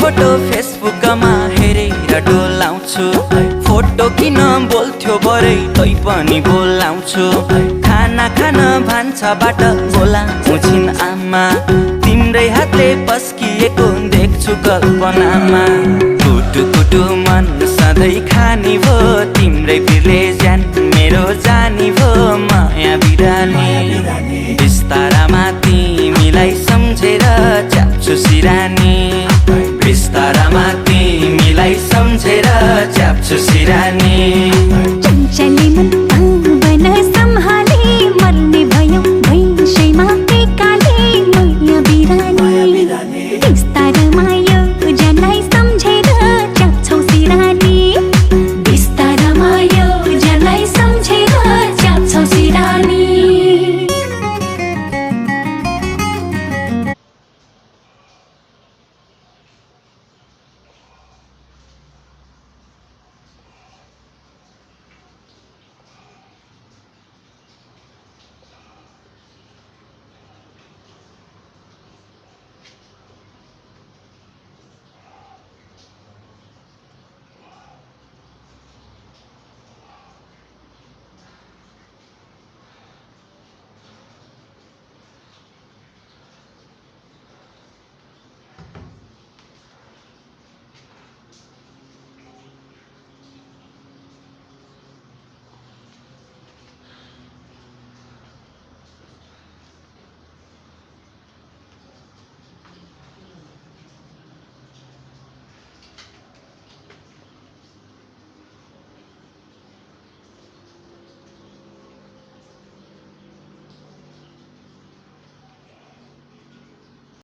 photo फेसबुकमा हेरेर डोलाउँछु photo किन बोल्थ्यो बरै तै पनि बोलाउँछु खाना खान भान्साबाट बोलाउँछिन् आमा तिम्रै हातले पस्किएको देख्छु कल्पनामा कुटु कुटु मन सधैँ खानी भो तिम्रै पिरले ज्यान मेरो जानी भो माया बिरानी बिस्तारामा तिमीलाई सम्झेर च्याप्छु सिरानी बिस्तारामा तिमीलाई सम्झेर च्याप्छु सिरानी चञ्चली मन